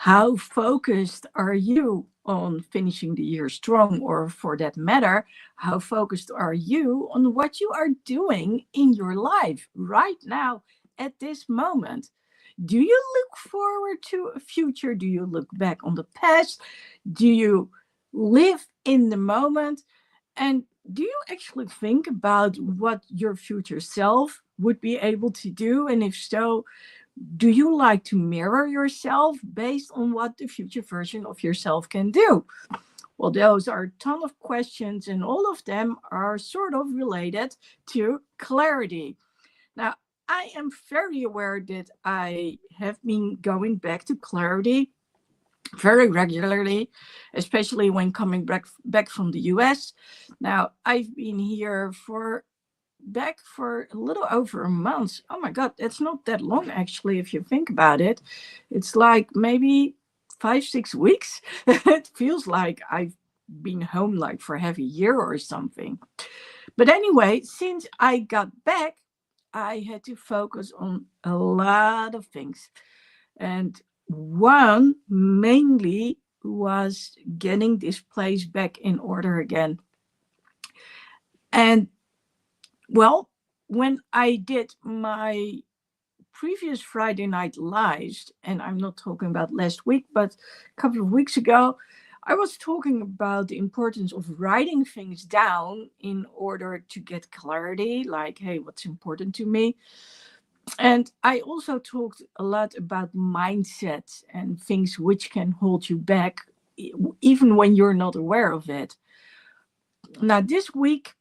How focused are you on finishing the year strong, or for that matter, how focused are you on what you are doing in your life right now at this moment? Do you look forward to a future? Do you look back on the past? Do you live in the moment? And do you actually think about what your future self would be able to do? And if so, do you like to mirror yourself based on what the future version of yourself can do? Well, those are a ton of questions, and all of them are sort of related to clarity. Now, I am very aware that I have been going back to clarity very regularly, especially when coming back from the US. Now, I've been here for back for a little over a month. Oh my God, that's not that long actually, if you think about it. It's like maybe 5, 6 weeks. It feels like I've been home like for half a year or something. But anyway, since I got back, I had to focus on a lot of things. And one mainly was getting this place back in order again. And well, when I did my previous Friday night lives, and I'm not talking about last week, but a couple of weeks ago, I was talking about the importance of writing things down in order to get clarity, like, hey, what's important to me? And I also talked a lot about mindset and things which can hold you back, even when you're not aware of it. Now, this week,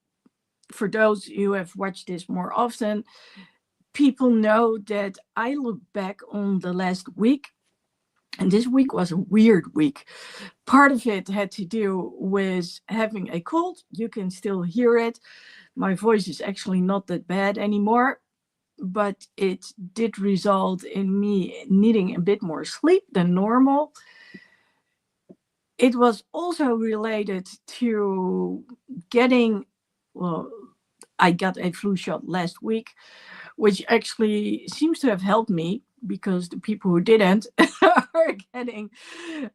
for those who have watched this more often, people know that I look back on the last week, and this week was a weird week. Part of it had to do with having a cold. You can still hear it. My voice is actually not that bad anymore, but it did result in me needing a bit more sleep than normal. It was also related to getting, well, I got a flu shot last week, which actually seems to have helped me because the people who didn't are getting,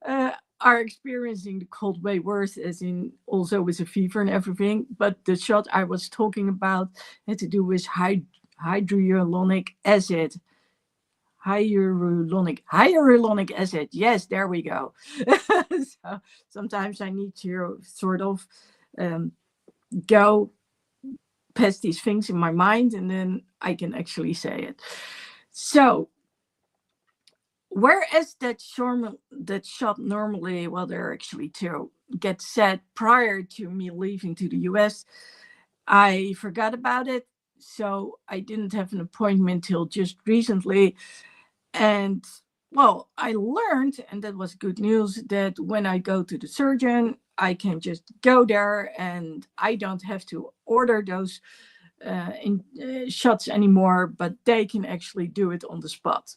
uh, are experiencing the cold way worse, as in also with a fever and everything. But the shot I was talking about had to do with hydrolonic acid. Hyaluronic acid. Yes, there we go. So sometimes I need to sort of um, go past these things in my mind, and then I can actually say it. So, whereas that shot normally, well, there are actually two, get set prior to me leaving to the US, I forgot about it. So I didn't have an appointment till just recently. And well, I learned, and that was good news, that when I go to the surgeon, I can just go there and I don't have to order those shots anymore, but they can actually do it on the spot.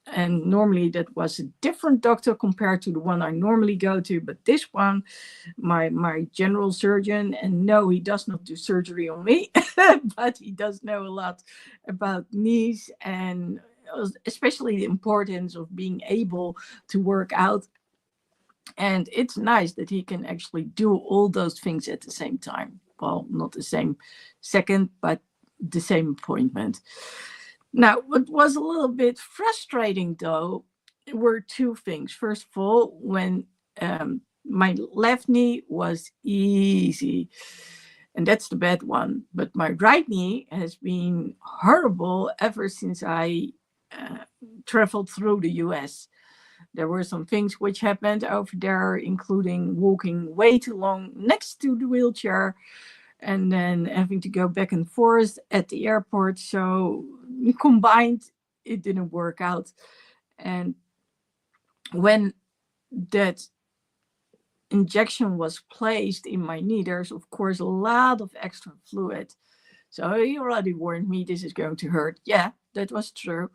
And normally that was a different doctor compared to the one I normally go to, but this one, my general surgeon, and no, he does not do surgery on me, but he does know a lot about knees, and especially the importance of being able to work out. And it's nice that he can actually do all those things at the same time. Well, not the same second, but the same appointment. Now, what was a little bit frustrating though were two things. First of all, when my left knee was easy, and that's the bad one, but my right knee has been horrible ever since I uh, traveled through the US. There were some things which happened over there, including walking way too long next to the wheelchair and then having to go back and forth at the airport. So combined, it didn't work out. And when that injection was placed in my knee, there's of course a lot of extra fluid. So he already warned me this is going to hurt. Yeah, that was true.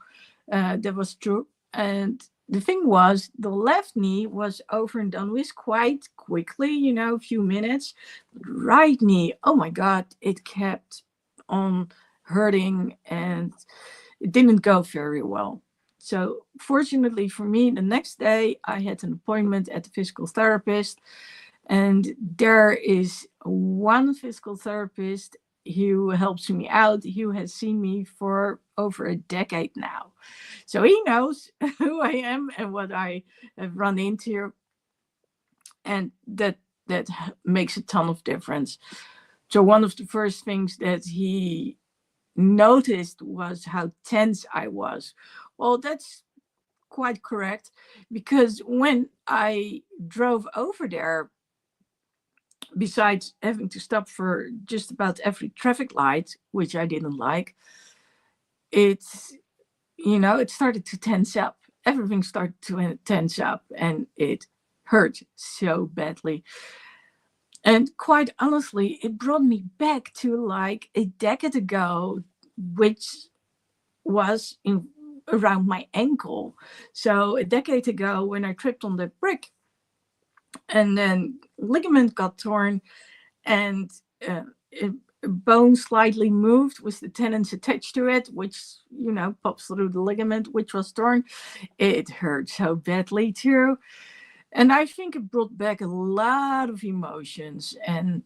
That was true. And the thing was, the left knee was over and done with quite quickly, a few minutes. But right knee, oh my God, it kept on hurting and it didn't go very well. So fortunately for me, the next day I had an appointment at the physical therapist, and there is one physical therapist who helps me out, who has seen me for over a decade now. So he knows who I am and what I have run into, and that makes a ton of difference. So one of the first things that he noticed was how tense I was. Well, that's quite correct, because when I drove over there, besides having to stop for just about every traffic light, which I didn't like, it's, it started to tense up. Everything started to tense up, and it hurt so badly. And quite honestly, it brought me back to like a decade ago, which was around my ankle. So a decade ago, when I tripped on the brick, and then ligament got torn, and a bone slightly moved with the tendons attached to it, which pops through the ligament, which was torn. It hurt so badly too, and I think it brought back a lot of emotions. And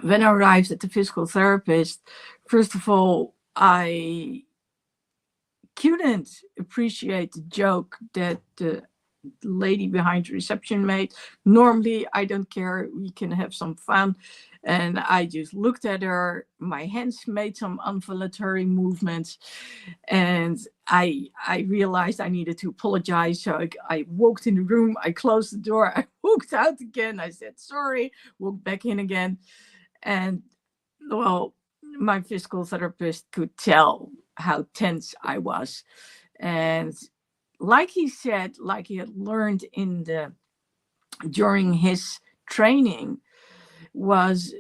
when I arrived at the physical therapist, first of all, I couldn't appreciate the joke that the lady behind the reception made. Normally, I don't care. We can have some fun. And I just looked at her. My hands made some involuntary movements. And I realized I needed to apologize. So I walked in the room. I closed the door. I walked out again. I said, sorry, walked back in again. And well, my physical therapist could tell how tense I was. And like he said, like he had learned during his training, was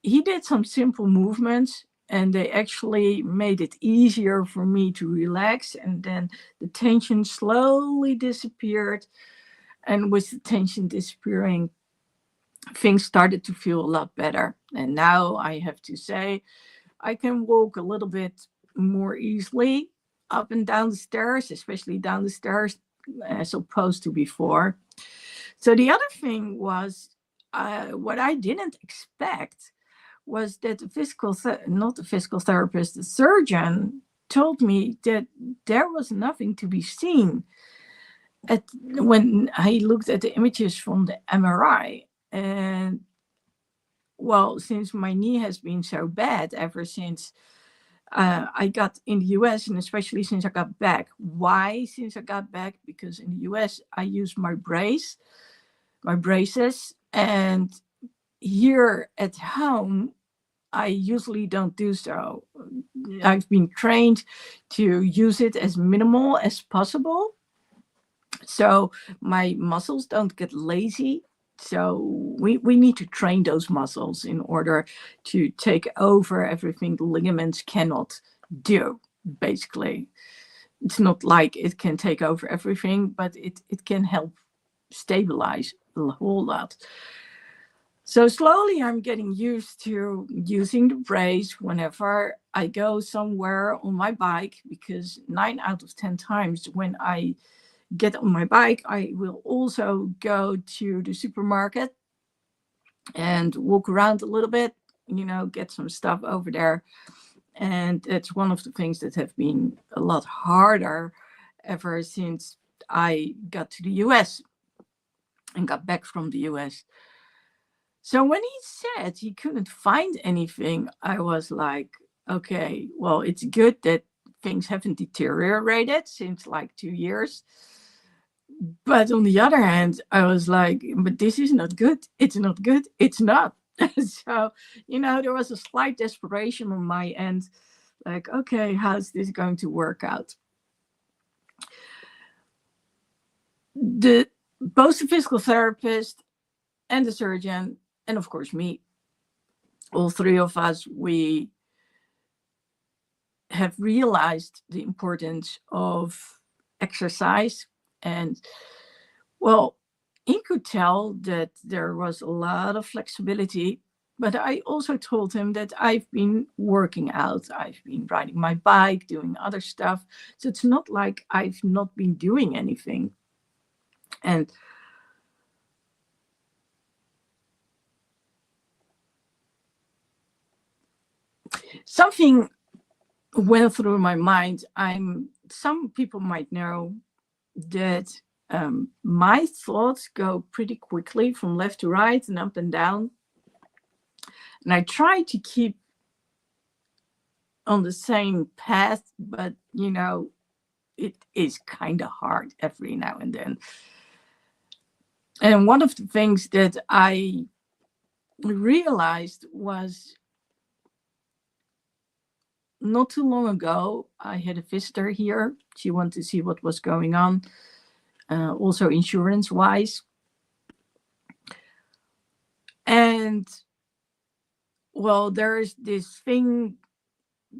he did some simple movements, and they actually made it easier for me to relax. And then the tension slowly disappeared. And with the tension disappearing, things started to feel a lot better. And now I have to say, I can walk a little bit more easily up and down the stairs, especially down the stairs, as opposed to before. So the other thing was, what I didn't expect was that not the physical therapist, the surgeon told me that there was nothing to be seen when I looked at the images from the MRI. And well, since my knee has been so bad ever since I got in the US, and especially since I got back. Why since I got back? Because in the US, I use my braces, and here at home, I usually don't do so. I've been trained to use it as minimal as possible, so my muscles don't get lazy. So we need to train those muscles in order to take over everything the ligaments cannot do, basically. It's not like it can take over everything, but it can help stabilize a whole lot. So slowly I'm getting used to using the brace whenever I go somewhere on my bike, because 9 out of 10 times when I get on my bike, I will also go to the supermarket and walk around a little bit, get some stuff over there. And it's one of the things that have been a lot harder ever since I got to the US and got back from the US. So when he said he couldn't find anything, I was like, okay, well, it's good that things haven't deteriorated since like 2 years. But on the other hand, I was like, but this is not good. It's not good. It's not. So, there was a slight desperation on my end. Like, okay, how's this going to work out? Both the physical therapist and the surgeon, and of course me, all three of us, we have realized the importance of exercise. And well, he could tell that there was a lot of flexibility But I also told him that I've been working out, I've been riding my bike, doing other stuff. So it's not like I've not been doing anything. And something went through my mind. Some people might know that my thoughts go pretty quickly from left to right and up and down. And I try to keep on the same path, but it is kind of hard every now and then. And one of the things that I realized was not too long ago, I had a visitor here. She wanted to see what was going on, also insurance wise. And well, there's this thing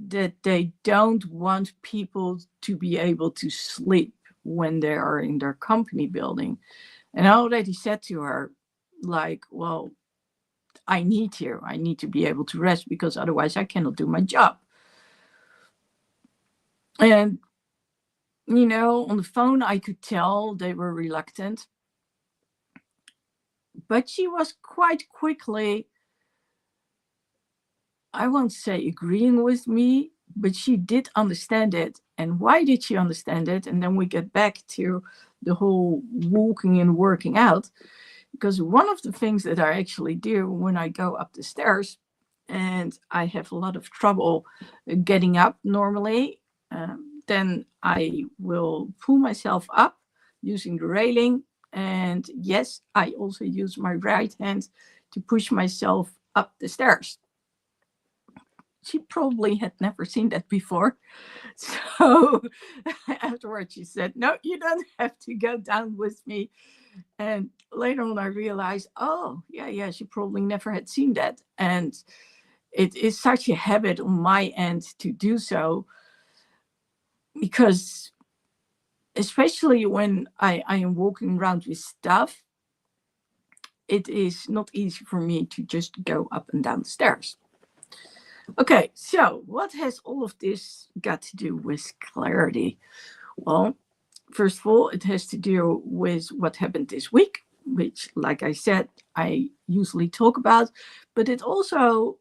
that they don't want people to be able to sleep when they are in their company building. And I already said to her, like, well, I need to be able to rest because otherwise I cannot do my job. And, on the phone, I could tell they were reluctant. But she was quite quickly, I won't say agreeing with me, but she did understand it. And why did she understand it? And then we get back to the whole walking and working out. Because one of the things that I actually do when I go up the stairs, and I have a lot of trouble getting up normally, then I will pull myself up using the railing. And yes, I also use my right hand to push myself up the stairs. She probably had never seen that before. So afterwards she said, no, you don't have to go down with me. And later on I realized, oh, yeah, she probably never had seen that. And it is such a habit on my end to do so, because especially when I am walking around with stuff, it is not easy for me to just go up and down the stairs. Okay, so what has all of this got to do with clarity? Well, first of all, it has to do with what happened this week, which, like I said, I usually talk about, but it also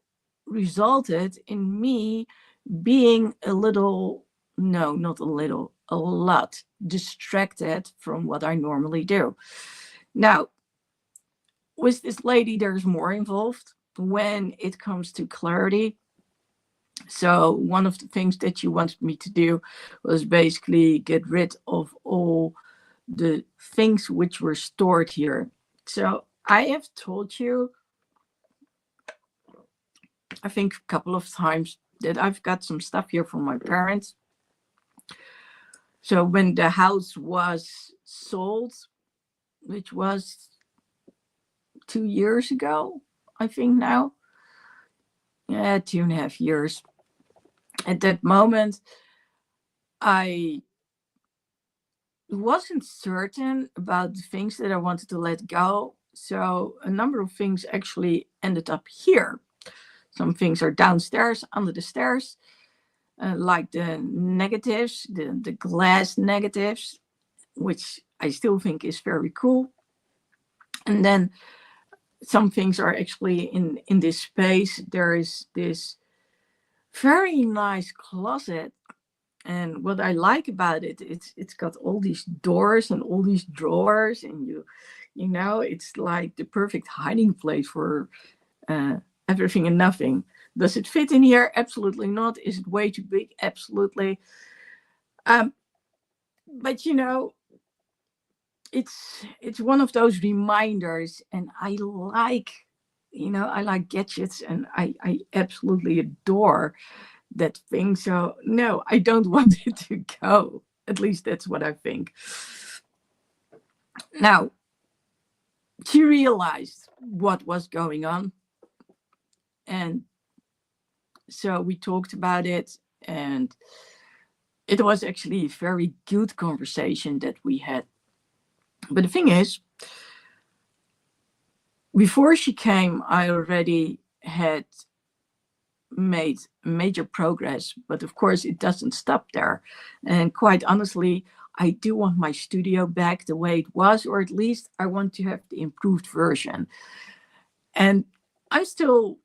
resulted in me being a little, no, not a little, a lot distracted from what I normally do. Now, with this lady, there's more involved when it comes to clarity. So one of the things that you wanted me to do was basically get rid of all the things which were stored here. So I have told you, I think a couple of times, that I've got some stuff here from my parents. So when the house was sold, which was 2 years ago, I think now, 2.5 years. At that moment, I wasn't certain about the things that I wanted to let go. So a number of things actually ended up here. Some things are downstairs, under the stairs, like the negatives, the glass negatives, which I still think is very cool. And then some things are actually in this space. There is this very nice closet, and what I like about it, it's got all these doors and all these drawers, and it's like the perfect hiding place for everything and nothing. Does it fit in here? Absolutely not. Is it way too big? Absolutely. But it's one of those reminders, and I like gadgets, and I absolutely adore that thing. So no, I don't want it to go. At least that's what I think. Now, she realized what was going on, and so we talked about it, and it was actually a very good conversation that we had. But the thing is, before she came, I already had made major progress, but of course it doesn't stop there. And quite honestly, I do want my studio back the way it was, or at least I want to have the improved version. And I'm still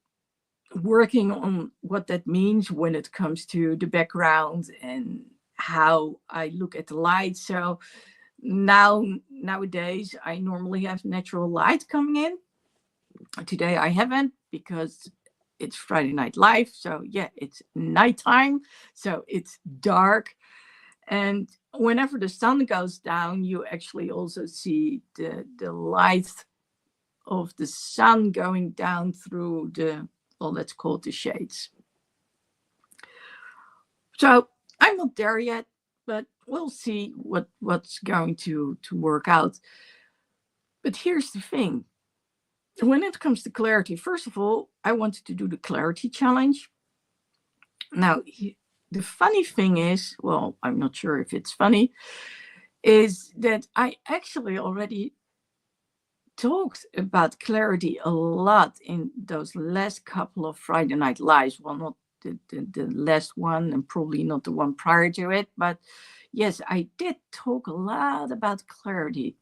working on what that means when it comes to the background and how I look at the light. So nowadays I normally have natural light coming in. Today I haven't, because it's Friday Night Live. So yeah, it's nighttime. So it's dark. And whenever the sun goes down, you actually also see the light of the sun going down through the, well, let's call it the shades. So I'm not there yet, but we'll see what's going to work out. But here's the thing. When it comes to clarity, first of all, I wanted to do the clarity challenge. Now, the funny thing is, well, I'm not sure if it's funny, is that I actually already talked about clarity a lot in those last couple of Friday Night Lives. Well, not the last one, and probably not the one prior to it, but yes, I did talk a lot about clarity.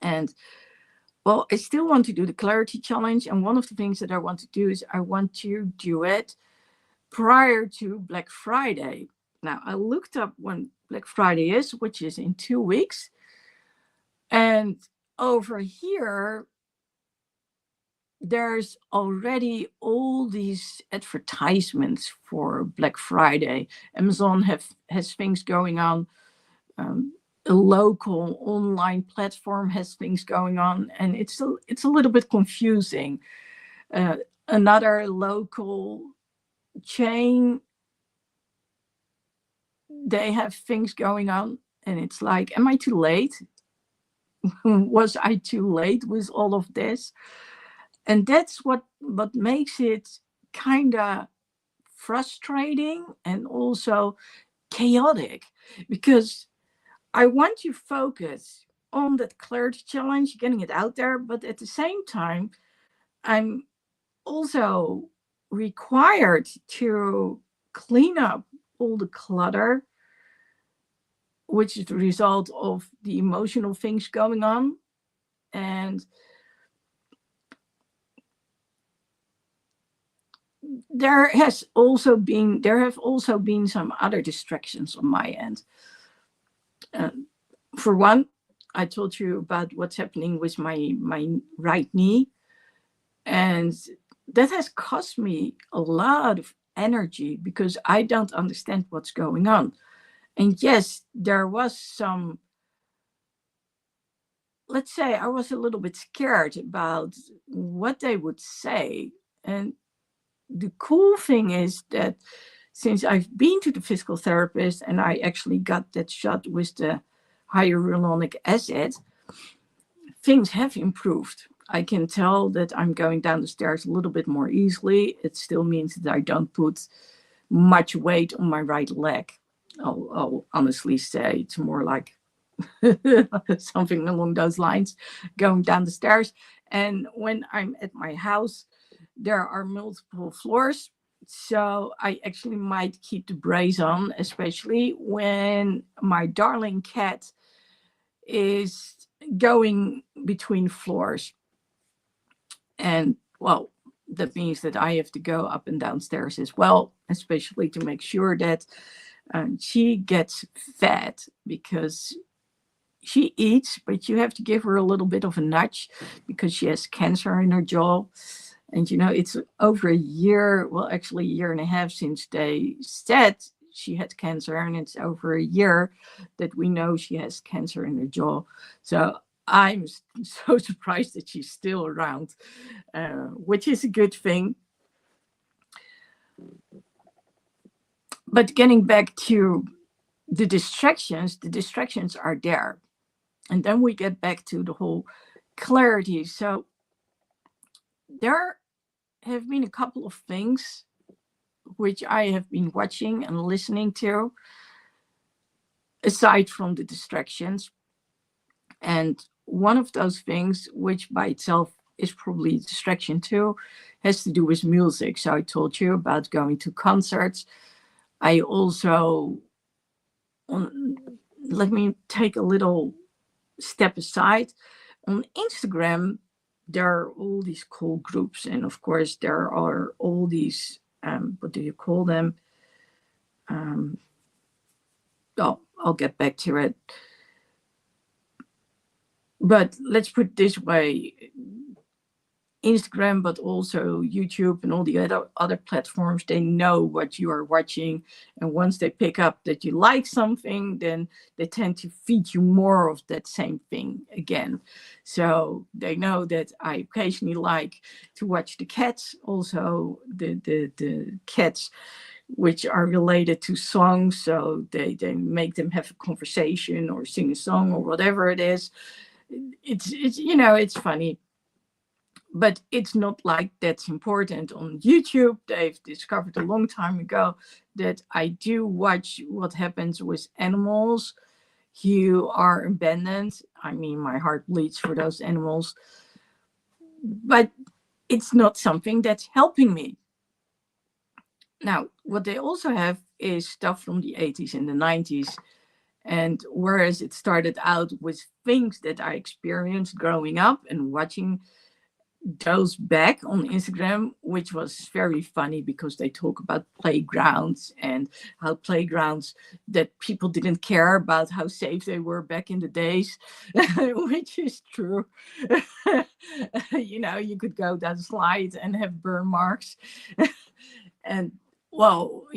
And well, I still want to do the clarity challenge, and one of the things that I want to do is I want to do it prior to Black Friday. Now, I looked up when Black Friday is, which is in 2 weeks. And over here, there's already all these advertisements for Black Friday. Amazon has things going on. A local online platform has things going on, and it's a little bit confusing. Another local chain, they have things going on, and it's like, am I too late? Was I too late with all of this? And that's what makes it kind of frustrating and also chaotic, because I want to focus on that clarity challenge, getting it out there, but at the same time, I'm also required to clean up all the clutter, which is the result of the emotional things going on. And there have also been some other distractions on my end. For one, I told you about what's happening with my right knee, and that has cost me a lot of energy because I don't understand what's going on. And yes, there was some, let's say I was a little bit scared about what they would say. And the cool thing is that since I've been to the physical therapist and I actually got that shot with the hyaluronic acid, things have improved. I can tell that I'm going down the stairs a little bit more easily. It still means that I don't put much weight on my right leg. I'll honestly say it's more like something along those lines, going down the stairs. And when I'm at my house, there are multiple floors. So I actually might keep the brace on, especially when my darling cat is going between floors. And well, that means that I have to go up and downstairs as well, especially to make sure that she gets fed, because she eats, but you have to give her a little bit of a nudge because she has cancer in her jaw. And it's over a year, well, actually a year and a half since they said she had cancer, and it's over a year that we know she has cancer in her jaw. So I'm so surprised that she's still around, which is a good thing. But getting back to the distractions are there. And then we get back to the whole clarity. So there have been a couple of things which I have been watching and listening to, aside from the distractions. And one of those things, which by itself is probably a distraction too, has to do with music. So I told you about going to concerts. I also, let me take a little step aside. On Instagram, there are all these cool groups. And of course, there are all these, what do you call them? Oh, I'll get back to it. But let's put it this way. Instagram, but also YouTube and all the other platforms, they know what you are watching. And once they pick up that you like something, then they tend to feed you more of that same thing again. So they know that I occasionally like to watch the cats, also the cats which are related to songs. So they make them have a conversation or sing a song or whatever it is. It's it's funny. But it's not like that's important. On YouTube, they've discovered a long time ago that I do watch what happens with animals who are abandoned. I mean, my heart bleeds for those animals. But it's not something that's helping me. Now, what they also have is stuff from the 80s and the 90s. And whereas it started out with things that I experienced growing up and watching those back on Instagram, which was very funny because they talk about playgrounds and how playgrounds that people didn't care about how safe they were back in the days, which is true. You could go down the slide and have burn marks. And well,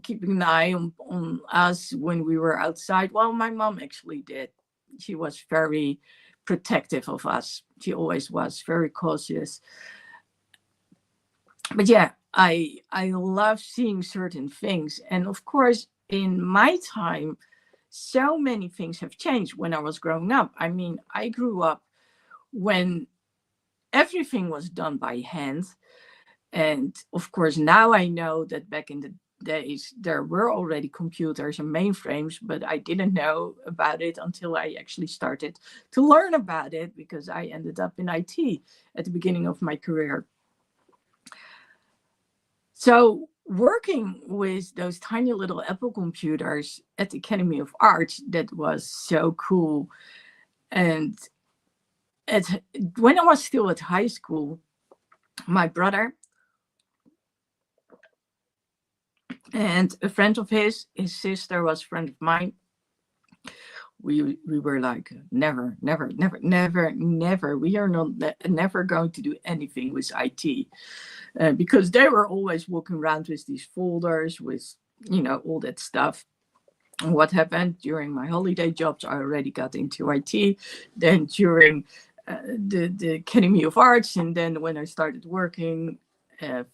keeping an eye on us when we were outside. Well, my mom actually did. She was very protective of us. She always was very cautious. But yeah, I love seeing certain things. And of course, in my time, so many things have changed when I was growing up. I mean, I grew up when everything was done by hand. And of course, now I know that back in the days, there were already computers and mainframes, but I didn't know about it until I actually started to learn about it because I ended up in IT at the beginning of my career. So working with those tiny little Apple computers at the Academy of Arts, that was so cool. And when I was still at high school, my brother and a friend of his sister was a friend of mine. We were like, never. We are not never going to do anything with IT, because they were always walking around with these folders with, all that stuff. And what happened during my holiday jobs, I already got into IT. Then during the Academy of Arts, and then when I started working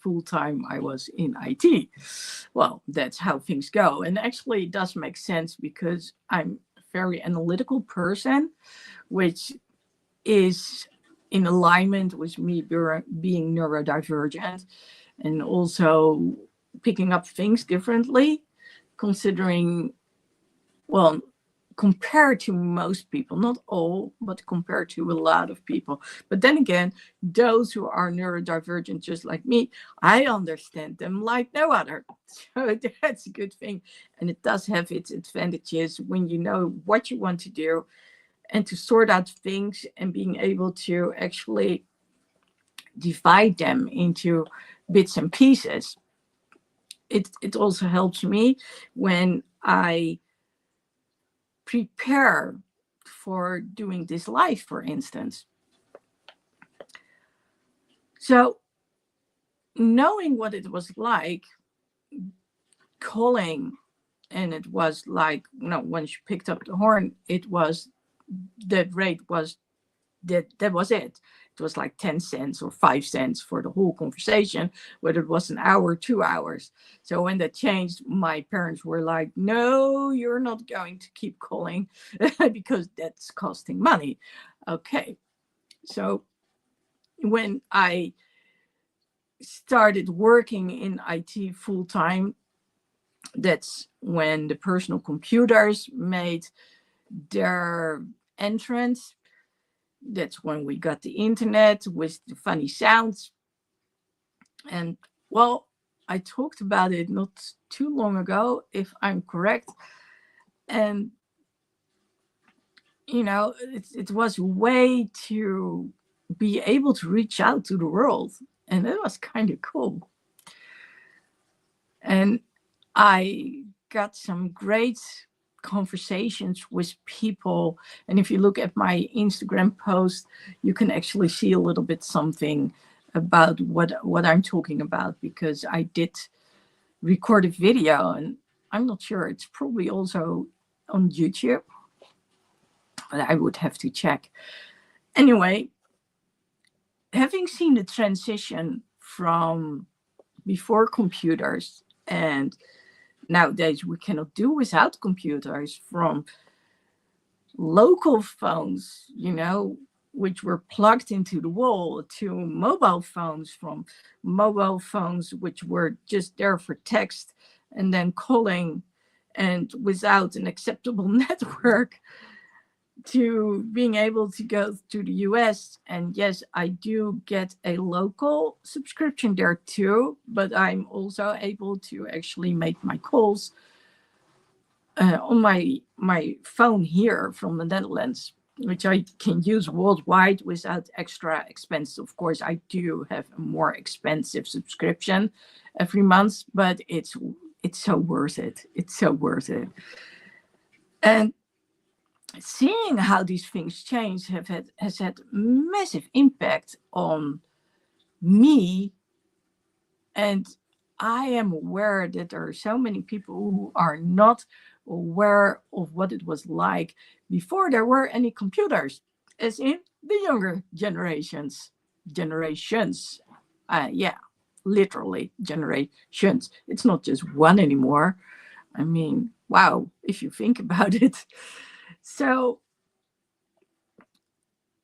full time, I was in IT. Well, that's how things go. And actually, it does make sense because I'm a very analytical person, which is in alignment with me being neurodivergent and also picking up things differently, considering, well, compared to most people, not all, but compared to a lot of people. But then again, those who are neurodivergent, just like me, I understand them like no other. So that's a good thing. And it does have its advantages when you know what you want to do and to sort out things and being able to actually divide them into bits and pieces. It also helps me when I prepare for doing this live, for instance. So knowing what it was like calling, and it was like, when she picked up the horn, it was, that rate was, that was it. It was like 10 cents or 5 cents for the whole conversation, whether it was an hour or 2 hours. So when that changed, my parents were like, no, you're not going to keep calling because that's costing money. Okay. So when I started working in IT full time, that's when the personal computers made their entrance. That's when we got the internet with the funny sounds. And well, I talked about it not too long ago, if I'm correct. And it was a way to be able to reach out to the world, and it was kind of cool. And I got some great conversations with people. And if you look at my Instagram post, you can actually see a little bit something about what I'm talking about, because I did record a video, and I'm not sure, it's probably also on YouTube, but I would have to check. Anyway, having seen the transition from before computers, and nowadays we cannot do without computers, from local phones, which were plugged into the wall, to mobile phones, from mobile phones which were just there for text and then calling and without an acceptable network, to being able to go to the US. And yes, I do get a local subscription there too, but I'm also able to actually make my calls on my phone here from the Netherlands, which I can use worldwide without extra expense. Of course, I do have a more expensive subscription every month, but it's so worth it. It's so worth it. And seeing how these things change has had massive impact on me. And I am aware that there are so many people who are not aware of what it was like before there were any computers, as in the younger generations. Yeah, literally generations. It's not just one anymore. I mean, wow, if you think about it. So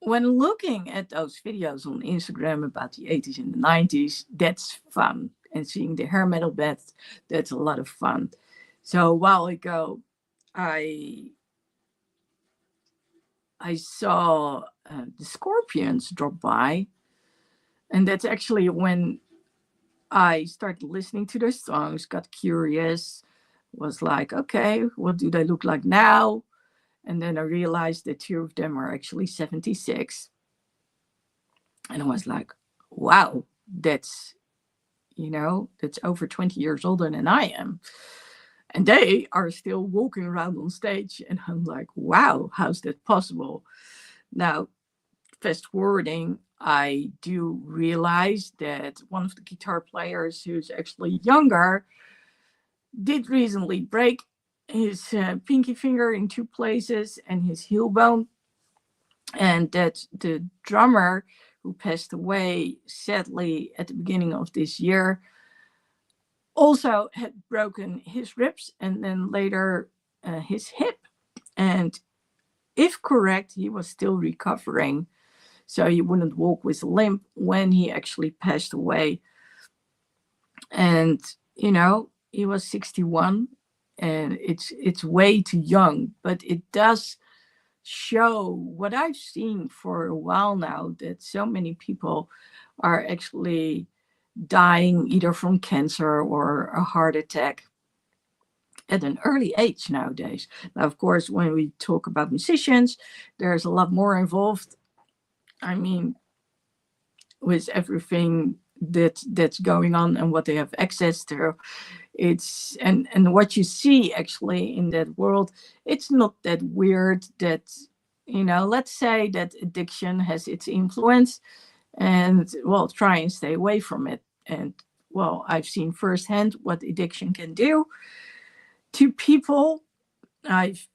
when looking at those videos on Instagram about the 80s and the 90s, that's fun. And seeing the hair metal bands, that's a lot of fun. So a while ago, I saw the Scorpions drop by. And that's actually when I started listening to their songs, got curious, was like, okay, what do they look like now? And then I realized that two of them are actually 76. And I was like, wow, that's over 20 years older than I am. And they are still walking around on stage. And I'm like, wow, how's that possible? Now, fast forwarding, I do realize that one of the guitar players, who's actually younger, did recently break his pinky finger in two places and his heel bone. And that the drummer, who passed away sadly at the beginning of this year, also had broken his ribs and then later his hip. And if correct, he was still recovering. So he wouldn't walk with a limp when he actually passed away. And, he was 61, and it's way too young, but it does show what I've seen for a while now, that so many people are actually dying either from cancer or a heart attack at an early age nowadays. Now, of course, when we talk about musicians, there's a lot more involved. I mean, with everything that's going on and what they have access to, it's and what you see actually in that world, it's not that weird that, let's say that addiction has its influence, and well, try and stay away from it. And well, I've seen firsthand what addiction can do to people. I've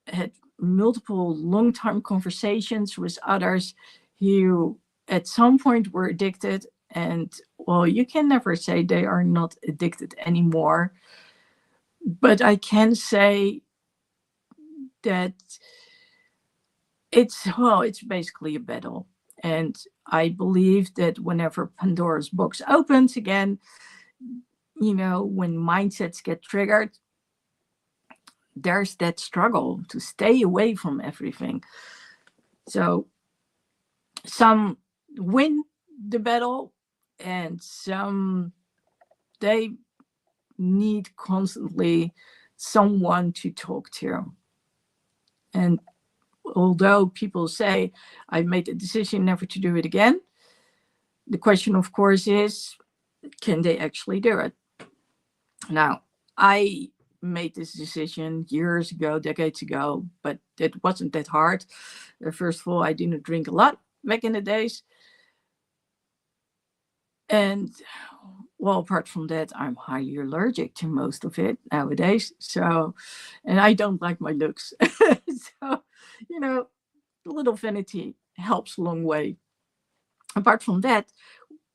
had multiple long-term conversations with others who at some point were addicted, and well, you can never say they are not addicted anymore. But I can say that it's basically a battle. And I believe that whenever Pandora's box opens again, when mindsets get triggered, there's that struggle to stay away from everything. So Some win the battle, and some, they need constantly someone to talk to. And although people say, I made a decision never to do it again, the question, of course, is, can they actually do it? Now, I made this decision years ago, decades ago, but it wasn't that hard. First of all, I didn't drink a lot back in the days. And well, apart from that, I'm highly allergic to most of it nowadays. So, and I don't like my looks. So, you know, a little vanity helps a long way. Apart from that,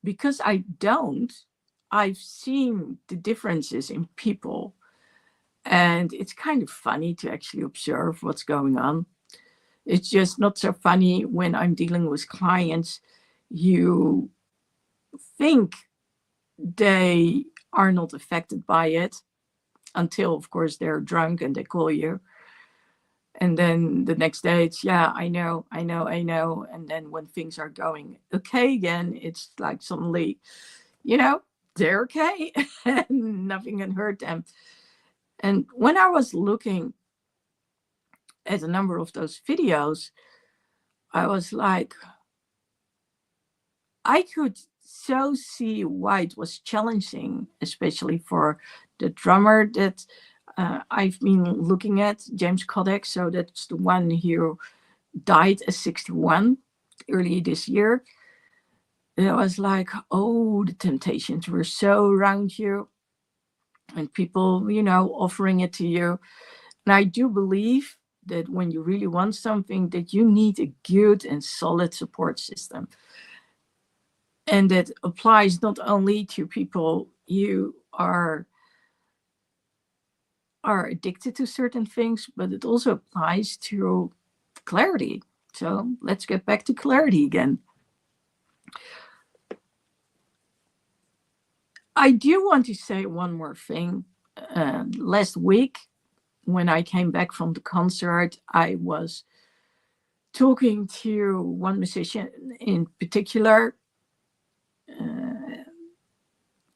because I don't, I've seen the differences in people. And it's kind of funny to actually observe what's going on. It's just not so funny when I'm dealing with clients. You think they are not affected by it until, of course, they're drunk and they call you. And then the next day it's, yeah, I know. And then when things are going okay again, it's like suddenly, you know, they're okay and nothing can hurt them. And when I was looking at a number of those videos, I was like, I could so see why it was challenging, especially for the drummer that I've been looking at, James Kodak. So that's the one who died at 61 early this year. And I was like, oh, the temptations were so around you and people, offering it to you. And I do believe that when you really want something, that you need a good and solid support system. And that applies not only to people who are addicted to certain things, but it also applies to clarity. So let's get back to clarity again. I do want to say one more thing. Last week, when I came back from the concert, I was talking to one musician in particular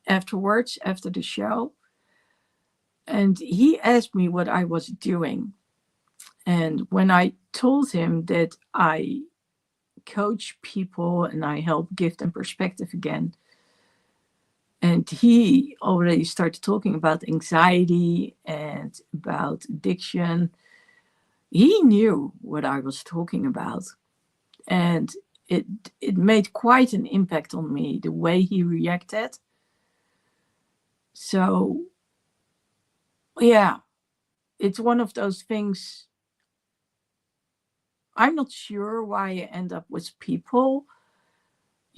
afterwards, after the show. And he asked me what I was doing. And when I told him that I coach people and I help give them perspective again, and he already started talking about anxiety and about addiction, he knew what I was talking about. And it made quite an impact on me, the way he reacted. So, yeah, it's one of those things. I'm not sure why I end up with people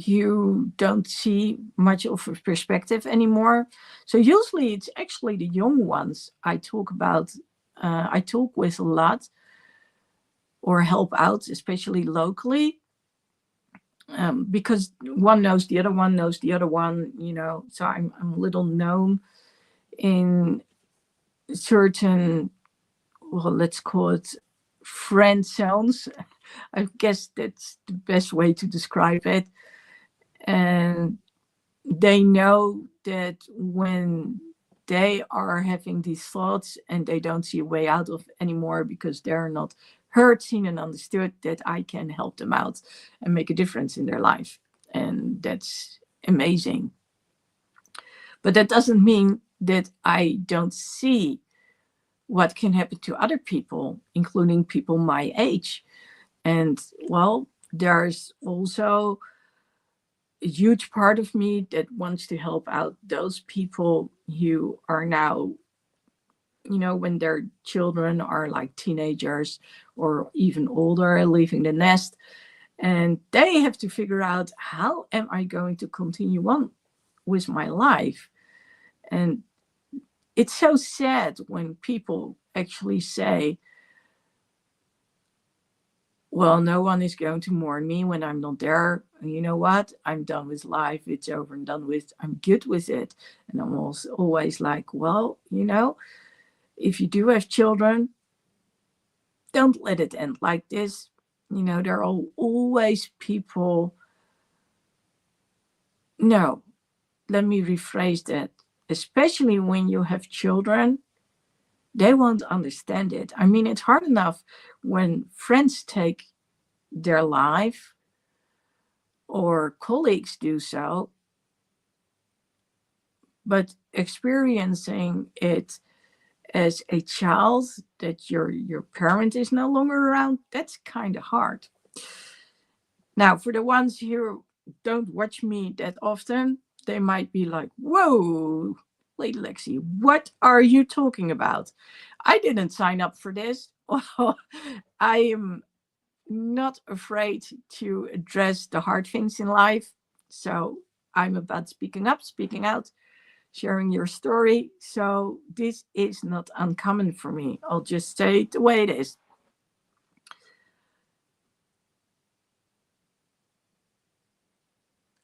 you don't see much of a perspective anymore. So usually it's actually the young ones I talk about. I talk with a lot or help out, especially locally, because one knows the other one knows the other one. So I'm a little known in certain, well, let's call it friend zones. I guess that's the best way to describe it. And they know that when they are having these thoughts and they don't see a way out of anymore because they're not heard, seen, and understood, that I can help them out and make a difference in their life. And that's amazing. But that doesn't mean that I don't see what can happen to other people, including people my age. And well, there's also a huge part of me that wants to help out those people who are now, when their children are like teenagers or even older, leaving the nest, and they have to figure out, how am I going to continue on with my life? And it's so sad when people actually say, well, no one is going to mourn me when I'm not there. And you know what? I'm done with life. It's over and done with. I'm good with it. And I'm also always like, well, if you do have children, don't let it end like this. there are always people. No, let me rephrase that. Especially when you have children, they won't understand it. I mean, it's hard enough when friends take their life or colleagues do so, but experiencing it as a child, that your parent is no longer around, that's kind of hard. Now, for the ones who don't watch me that often, they might be like, whoa, Lady Lexi, what are you talking about? I didn't sign up for this. Well, I am not afraid to address the hard things in life. So I'm about speaking up, speaking out, sharing your story. So this is not uncommon for me. I'll just say it the way it is.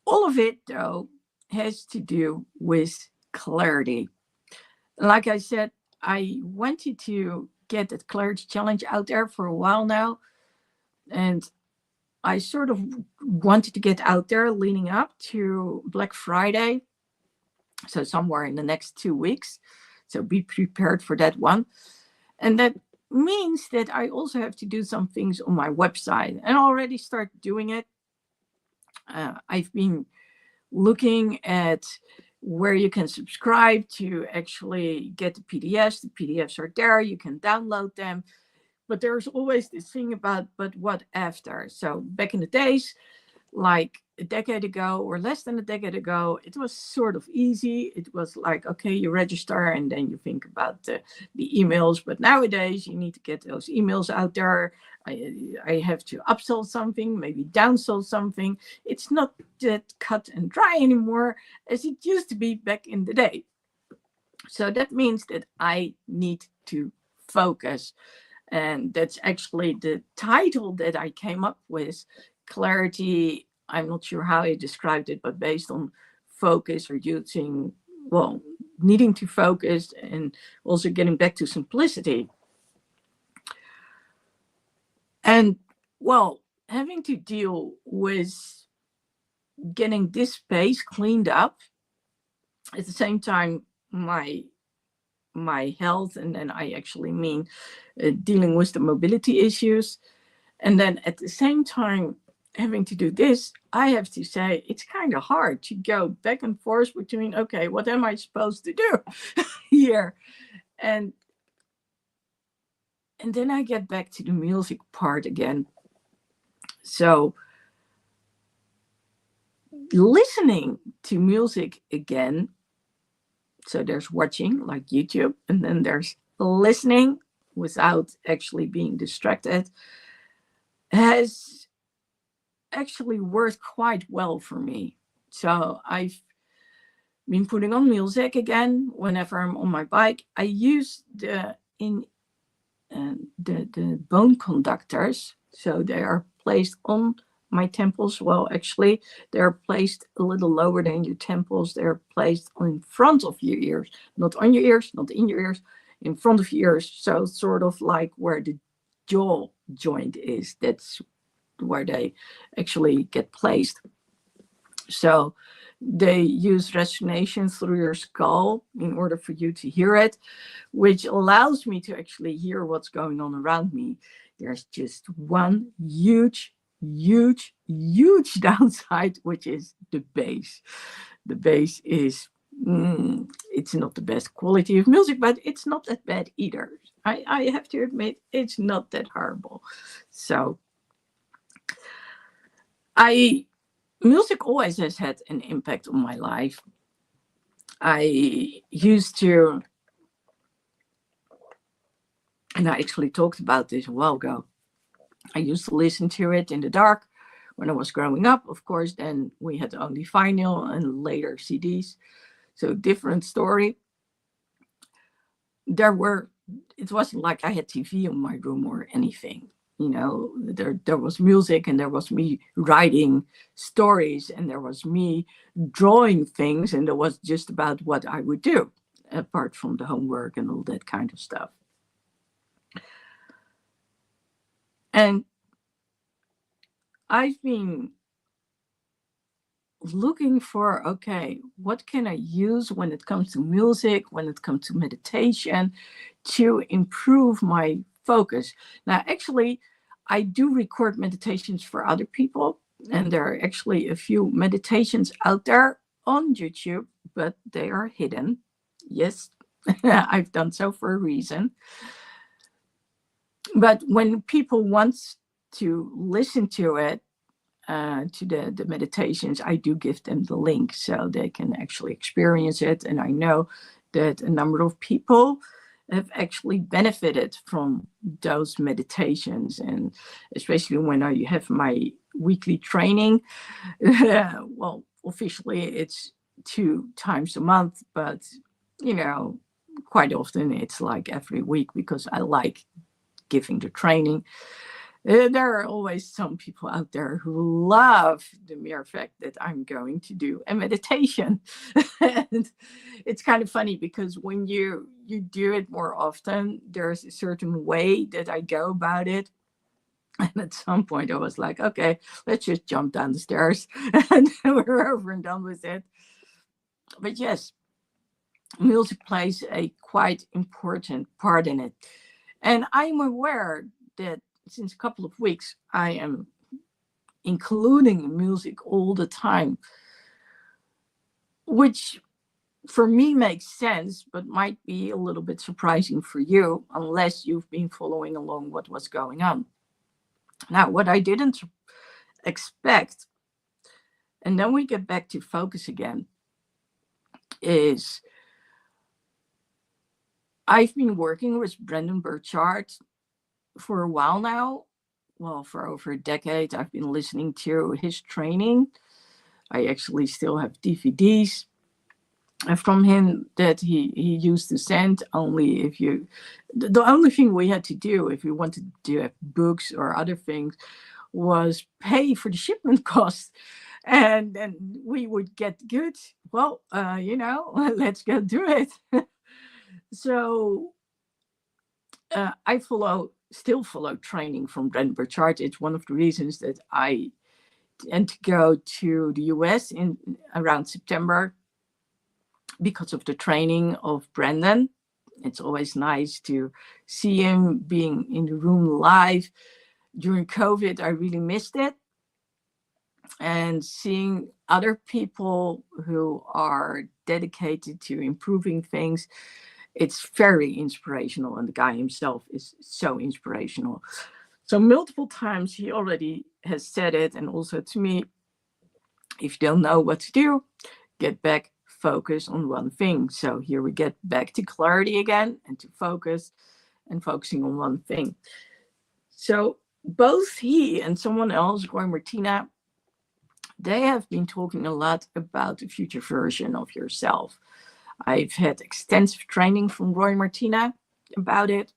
All of it, though, has to do with clarity. Like I said, I wanted to get that clarity challenge out there for a while now. And I sort of wanted to get out there leading up to Black Friday. So somewhere in the next 2 weeks. So be prepared for that one. And that means that I also have to do some things on my website, and I already start doing it. I've been looking at where you can subscribe to actually get the PDFs. The PDFs are there, you can download them. But there's always this thing about, but what after? So back in the days, like a decade ago or less than a decade ago, it was sort of easy. It was like, okay, you register and then you think about the emails. But nowadays, you need to get those emails out there. I have to upsell something, maybe downsell something. It's not that cut and dry anymore as it used to be back in the day. So that means that I need to focus. And that's actually the title that I came up with. Clarity, I'm not sure how I described it, but based on focus, or using, well, needing to focus, and also getting back to simplicity. And, well, having to deal with getting this space cleaned up, at the same time, my health, and then I actually mean dealing with the mobility issues. And then at the same time, having to do this, I have to say it's kind of hard to go back and forth between, okay, what am I supposed to do here? And then I get back to the music part again. So listening to music again. So there's watching like YouTube, and then there's listening without actually being distracted, has actually worked quite well for me. So I've been putting on music again whenever I'm on my bike. I use the bone conductors, so they are placed on my temples. Well, actually, they're placed a little lower than your temples. They're placed in front of your ears, not on your ears, not in your ears, in front of your ears. So sort of like where the jaw joint is. That's where they actually get placed. So they use resonation through your skull in order for you to hear it, which allows me to actually hear what's going on around me. There's just one huge, huge, huge downside, which is the bass. The bass is, it's not the best quality of music, but it's not that bad either. I have to admit, it's not that horrible. So music always has had an impact on my life. I used to, and I actually talked about this a while ago, I used to listen to it in the dark when I was growing up. Of course, then we had only vinyl and later CDs. So different story. It wasn't like I had TV in my room or anything. There was music, and there was me writing stories, and there was me drawing things, and it was just about what I would do apart from the homework and all that kind of stuff. And I've been looking for, okay, what can I use when it comes to music, when it comes to meditation, to improve my focus. Now, actually, I do record meditations for other people, and there are actually a few meditations out there on YouTube, but they are hidden. Yes, I've done so for a reason. But when people want to listen to it, to the meditations, I do give them the link so they can actually experience it. And I know that a number of people have actually benefited from those meditations. And especially when I have my weekly training, well, officially it's 2 times a month, but you know, quite often it's like every week because I like giving the training. There are always some people out there who love the mere fact that I'm going to do a meditation. And it's kind of funny because when you do it more often, there's a certain way that I go about it. And at some point I was like, okay, let's just jump down the stairs and we're over and done with it. But yes, music plays a quite important part in it. And I'm aware that since a couple of weeks, I am including music all the time, which for me makes sense, but might be a little bit surprising for you unless you've been following along what was going on. Now, what I didn't expect, and then we get back to focus again, is I've been working with Brendon Burchard for a while now. Well, for over a decade, I've been listening to his training. I actually still have DVDs from him that he used to send. Only if you, the only thing we had to do if we wanted to have books or other things was pay for the shipment costs, and then we would get good. Well, let's go do it. So I still follow training from Brendon Burchard. It's one of the reasons that I tend to go to the US in around September because of the training of Brendon. It's always nice to see him being in the room live. During COVID, I really missed it. And seeing other people who are dedicated to improving things, it's very inspirational. And the guy himself is so inspirational. So multiple times he already has said it, and also to me, if you don't know what to do, get back, focus on one thing. So here we get back to clarity again and to focus and focusing on one thing. So both he and someone else, Roy Martina, they have been talking a lot about the future version of yourself. I've had extensive training from Roy Martina about it.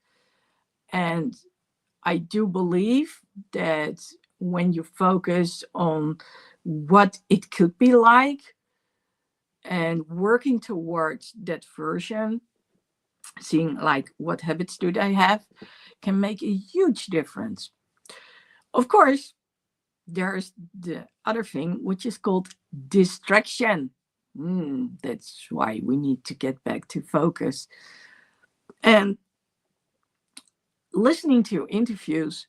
And I do believe that when you focus on what it could be like and working towards that version, seeing like what habits do they have, can make a huge difference. Of course, there's the other thing, which is called distraction. That's why we need to get back to focus. And listening to interviews,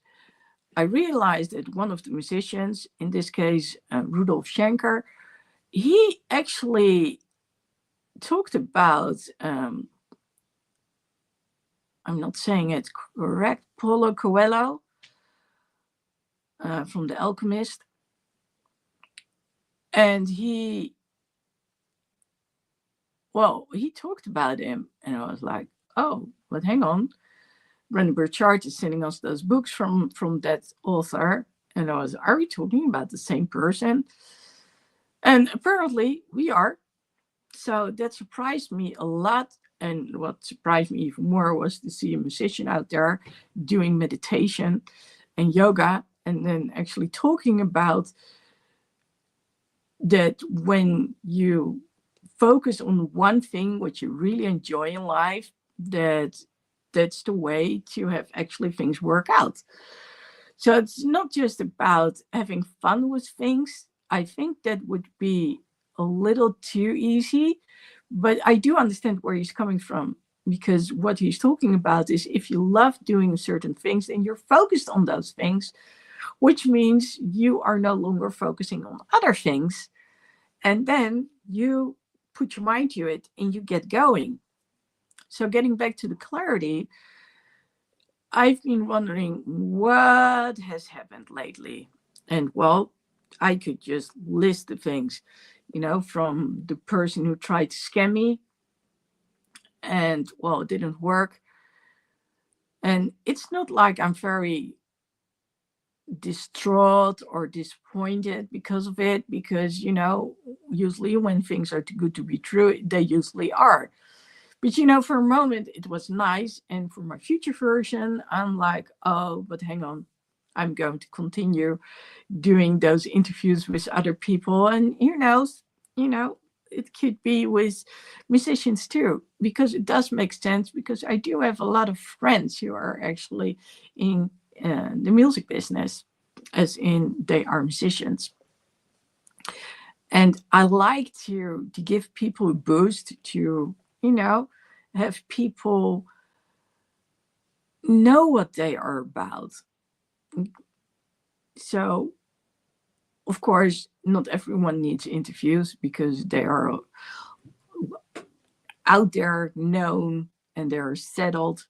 I realized that one of the musicians, in this case, Rudolf Schenker, he actually talked about, I'm not saying it correct, Paulo Coelho from The Alchemist. And he talked about him, and I was like, oh, but hang on. Brendon Burchard is sending us those books from that author. And I was, are we talking about the same person? And apparently we are. So that surprised me a lot. And what surprised me even more was to see a musician out there doing meditation and yoga, and then actually talking about that when you focus on one thing which you really enjoy in life, that's the way to have actually things work out. So it's not just about having fun with things. I think that would be a little too easy, but I do understand where he's coming from, because what he's talking about is if you love doing certain things and you're focused on those things, which means you are no longer focusing on other things, and then you put your mind to it and you get going. So getting back to the clarity, I've been wondering what has happened lately. And well, I could just list the things, from the person who tried to scam me and, well, it didn't work. And it's not like I'm very distraught or disappointed because of it, because, usually when things are too good to be true, they usually are. But for a moment it was nice. And for my future version, I'm like, oh, but hang on. I'm going to continue doing those interviews with other people. And who knows, it could be with musicians too, because it does make sense. Because I do have a lot of friends who are actually in the music business, as in they are musicians. And I like to give people a boost, to have people know what they are about. So of course not everyone needs interviews because they are out there, known, and they're settled.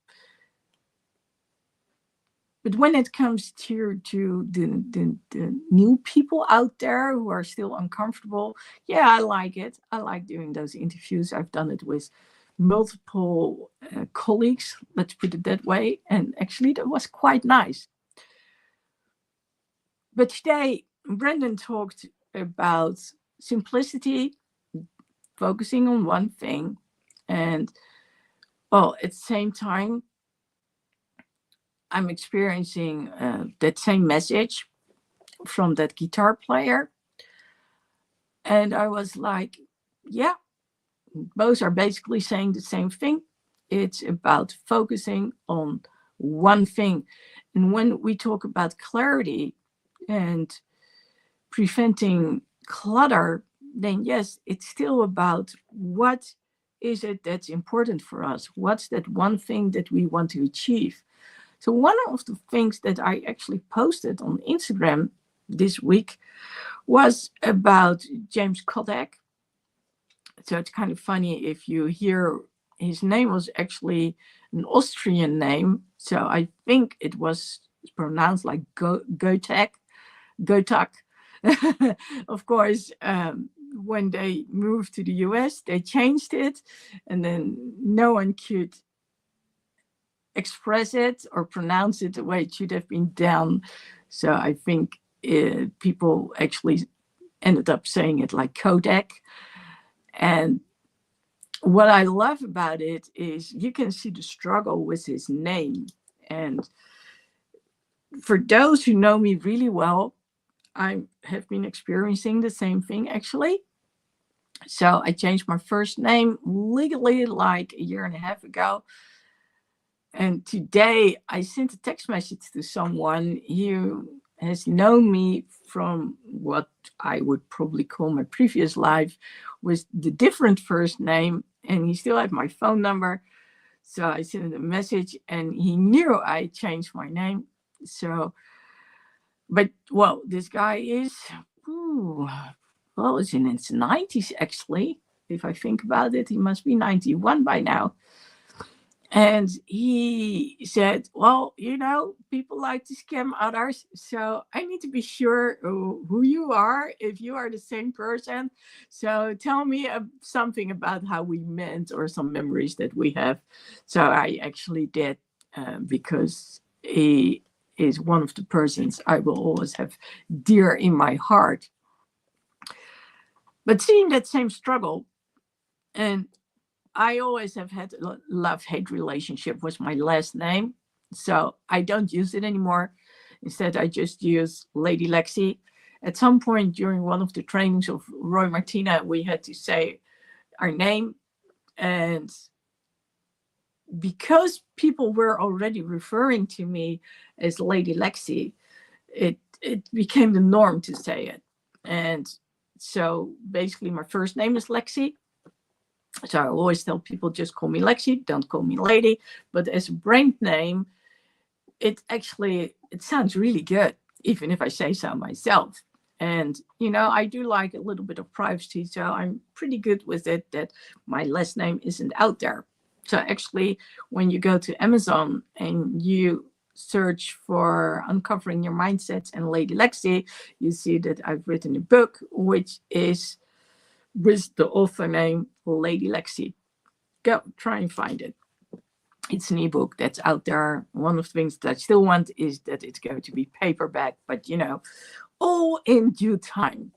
But when it comes to the new people out there who are still uncomfortable, yeah, I like it. I like doing those interviews. I've done it with multiple colleagues, let's put it that way. And actually, that was quite nice. But today, Brendan talked about simplicity, focusing on one thing. And, well, at the same time, I'm experiencing that same message from that guitar player. And I was like, yeah, both are basically saying the same thing. It's about focusing on one thing. And when we talk about clarity and preventing clutter, then yes, it's still about what is it that's important for us? What's that one thing that we want to achieve? So one of the things that I actually posted on Instagram this week was about James Kodak. So it's kind of funny if you hear his name was actually an Austrian name. So I think it was pronounced like Gotak. Of course, when they moved to the US, they changed it, and then no one could express it or pronounce it the way it should have been done. So I think people actually ended up saying it like Kodak. And what I love about it is you can see the struggle with his name. And for those who know me really well, I have been experiencing the same thing actually. So I changed my first name legally like a year and a half ago. And today I sent a text message to someone who has known me from what I would probably call my previous life with the different first name. And he still had my phone number. So I sent him a message and he knew I changed my name. So, but well, this guy is, it's in his 90s actually. If I think about it, he must be 91 by now. And he said, well, people like to scam others. So I need to be sure who you are, if you are the same person. So tell me something about how we met or some memories that we have. So I actually did, because he is one of the persons I will always have dear in my heart. But seeing that same struggle, and I always have had a love-hate relationship with my last name. So I don't use it anymore. Instead, I just use Lady Lexi. At some point during one of the trainings of Roy Martina, we had to say our name. And because people were already referring to me as Lady Lexi, it became the norm to say it. And so basically my first name is Lexi. So I always tell people, just call me Lexi, don't call me lady. But as a brand name, it sounds really good, even if I say so myself. And, I do like a little bit of privacy, so I'm pretty good with it that my last name isn't out there. So actually, when you go to Amazon and you search for Uncovering Your Mindsets and Lady Lexi, you see that I've written a book, which is with the author name Lady Lexi. Go try and find it. It's an ebook that's out there. One of the things that I still want is that it's going to be paperback, but all in due time.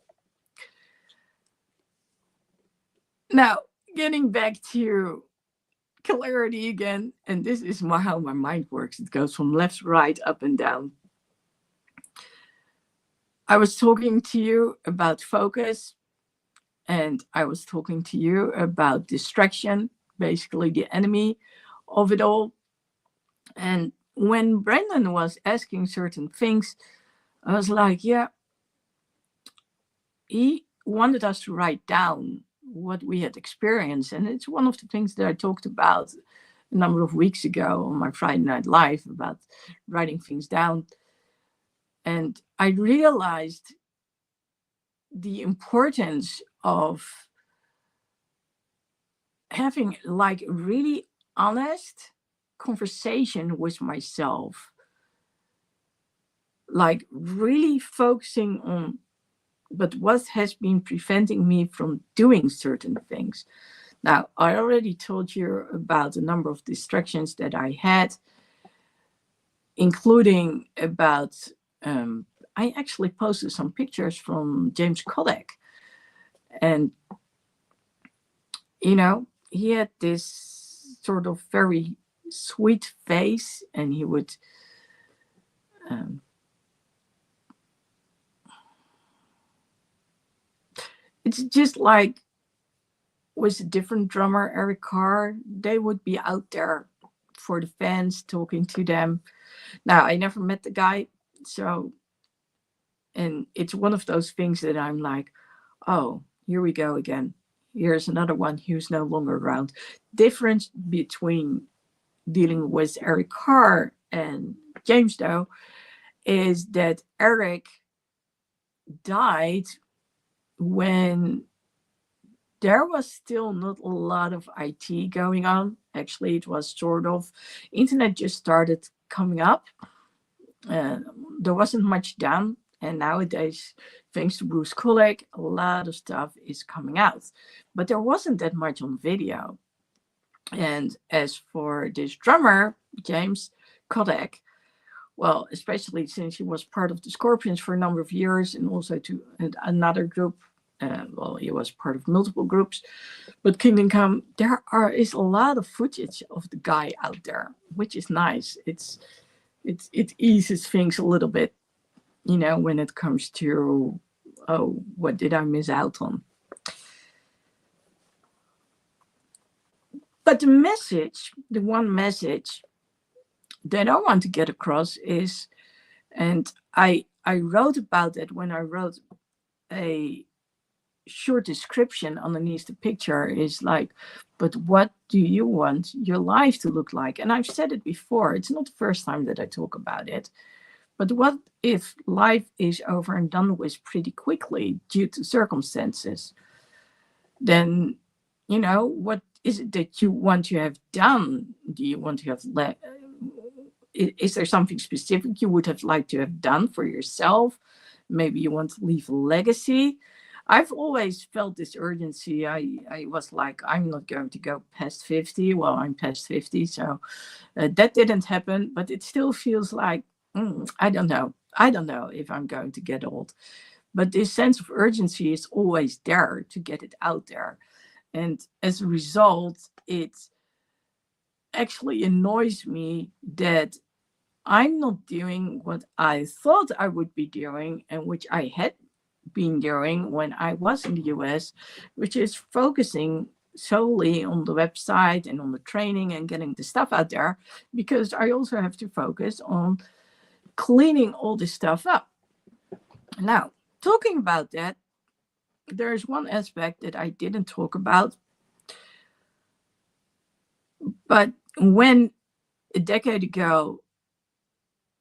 Now, getting back to clarity again, and this is how my mind works. It goes from left, right, up and down. I was talking to you about focus, and I was talking to you about distraction, basically the enemy of it all. And when Brendan was asking certain things, I was like, yeah, he wanted us to write down what we had experienced. And it's one of the things that I talked about a number of weeks ago on my Friday Night Live about writing things down. And I realized the importance of having like really honest conversation with myself, like really focusing on but what has been preventing me from doing certain things. Now, I already told you about a number of distractions that I had, including about, I actually posted some pictures from James Kodak. And, he had this sort of very sweet face, and he would it's just like with a different drummer, Eric Carr, they would be out there for the fans, talking to them. Now, I never met the guy, and it's one of those things that I'm like, oh, here we go again. Here's another one who's no longer around. Difference between dealing with Eric Carr and James, though, is that Eric died when there was still not a lot of IT going on. Actually, it was sort of, internet just started coming up. There wasn't much done. And nowadays, thanks to Bruce Kulick, a lot of stuff is coming out. But there wasn't that much on video. And as for this drummer, James Kodak, well, especially since he was part of the Scorpions for a number of years and also to another group, well, he was part of multiple groups, but Kingdom Come, there is a lot of footage of the guy out there, which is nice. It eases things a little bit, when it comes to, oh, what did I miss out on? But the one message that I want to get across is, and I wrote about it when I wrote a short description underneath the picture, is like, but what do you want your life to look like? And I've said it before, it's not the first time that I talk about it, but what if life is over and done with pretty quickly due to circumstances? Then, what is it that you want to have done? Do you want to have is there something specific you would have liked to have done for yourself? Maybe you want to leave a legacy. I've always felt this urgency. I was like, I'm not going to go past 50. Well, I'm past 50, so that didn't happen. But it still feels like, I don't know. I don't know if I'm going to get old. But this sense of urgency is always there to get it out there. And as a result, it actually annoys me that I'm not doing what I thought I would be doing and which I had been doing when I was in the US, which is focusing solely on the website and on the training and getting the stuff out there, because I also have to focus on cleaning all this stuff up. Now, talking about that, there's one aspect that I didn't talk about. But when a decade ago,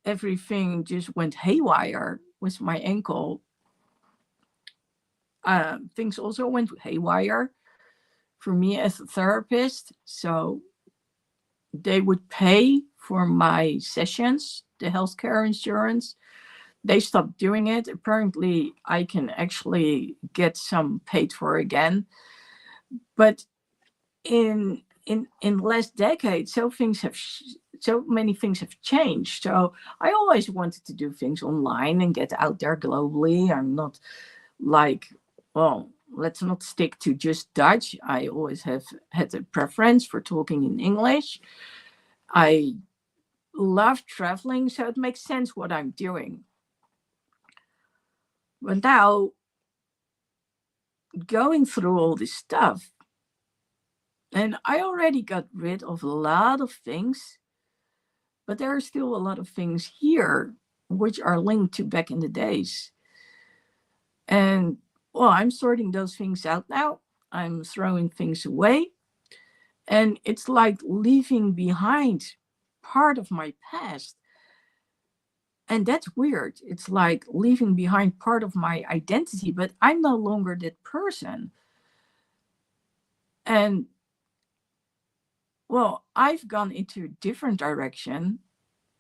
everything just went haywire with my ankle, things also went haywire for me as a therapist. So they would pay for my sessions, the healthcare insurance. They stopped doing it. Apparently, I can actually get some paid for again. But in last decade, so many things have changed. So I always wanted to do things online and get out there globally. I'm not like, well, let's not stick to just Dutch. I always have had a preference for talking in English. I love traveling, so it makes sense what I'm doing. But now, going through all this stuff, and I already got rid of a lot of things, but there are still a lot of things here which are linked to back in the days. And, well, I'm sorting those things out now. I'm throwing things away. And it's like leaving behind part of my past. And that's weird. It's like leaving behind part of my identity, but I'm no longer that person. And, well, I've gone into a different direction,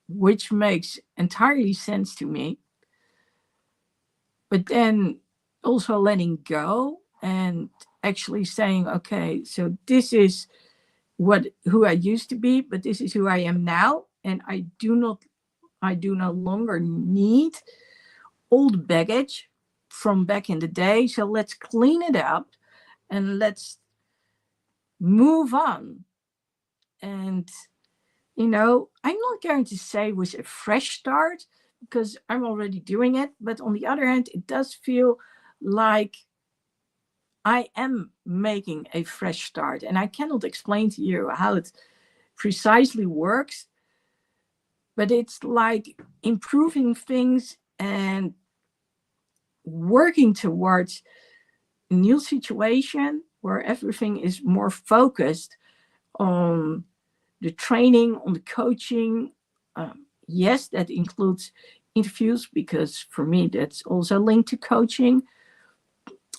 which makes entirely sense to me. But then also letting go and actually saying, okay, so this is who I used to be, but this is who I am now. And I do no longer need old baggage from back in the day. So let's clean it up and let's move on. And, I'm not going to say with a fresh start because I'm already doing it. But on the other hand, it does feel like I am making a fresh start. And I cannot explain to you how it precisely works. But it's like improving things and working towards a new situation where everything is more focused on the training, on the coaching. Yes, that includes interviews because for me, that's also linked to coaching.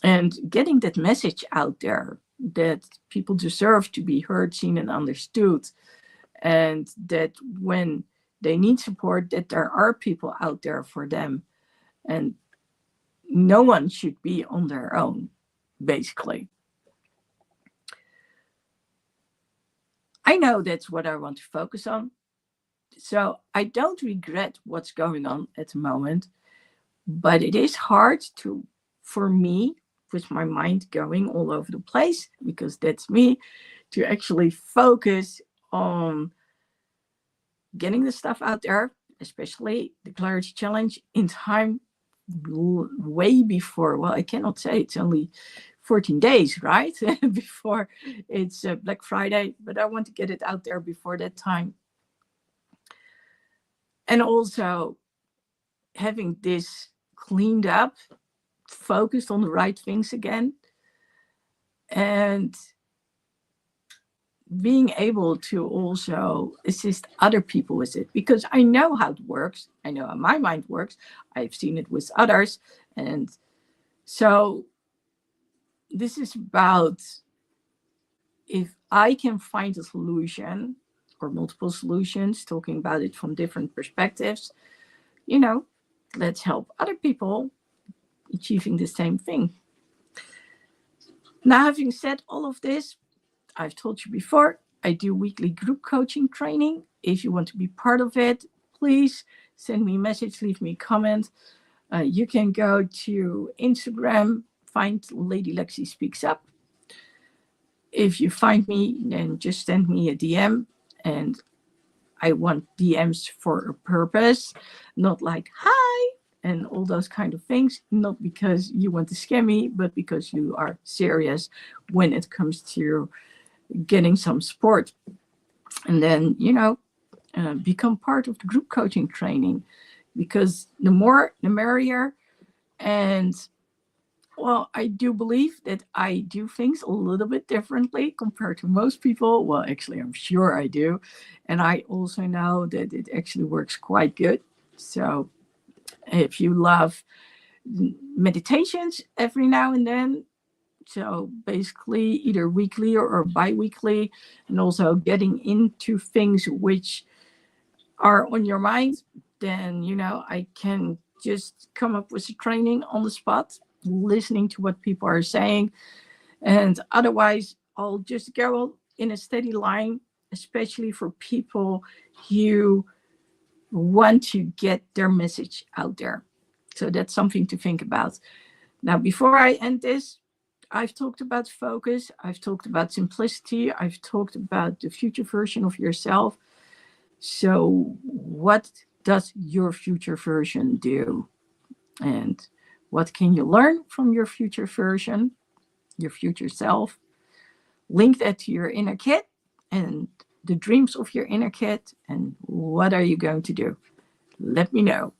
And getting that message out there that people deserve to be heard, seen, and understood. And that when they need support, that there are people out there for them. And no one should be on their own, basically. I know that's what I want to focus on. So I don't regret what's going on at the moment. But it is hard for me, with my mind going all over the place, because that's me, to actually focus on getting the stuff out there, especially the Clarity Challenge, in time way before, well, I cannot say it's only 14 days, right? Before it's Black Friday, but I want to get it out there before that time. And also having this cleaned up, focused on the right things again, and being able to also assist other people with it, because I know how it works. I know how my mind works. I've seen it with others. And so this is about, if I can find a solution or multiple solutions, talking about it from different perspectives, let's help other people achieving the same thing. Now, having said all of this, I've told you before, I do weekly group coaching training. If you want to be part of it, please send me a message, leave me a comment. You can go to Instagram, find Lady Lexi Speaks Up. If you find me, then just send me a DM. And I want DMs for a purpose, not like, hi, and all those kind of things. Not because you want to scam me, but because you are serious when it comes to getting some support. And then, become part of the group coaching training. because the more, the merrier. And well, I do believe that I do things a little bit differently compared to most people. Well, actually, I'm sure I do. And I also know that it actually works quite good. So if you love meditations every now and then, so basically either weekly or bi-weekly, and also getting into things which are on your mind, then I can just come up with a training on the spot, listening to what people are saying. And otherwise I'll just go in a steady line, especially for people who want to get their message out there. So that's something to think about. Now, before I end this, I've talked about focus, I've talked about simplicity, I've talked about the future version of yourself. So, what does your future version do? And what can you learn from your future version, your future self? Link that to your inner kid and the dreams of your inner kid. And what are you going to do? Let me know.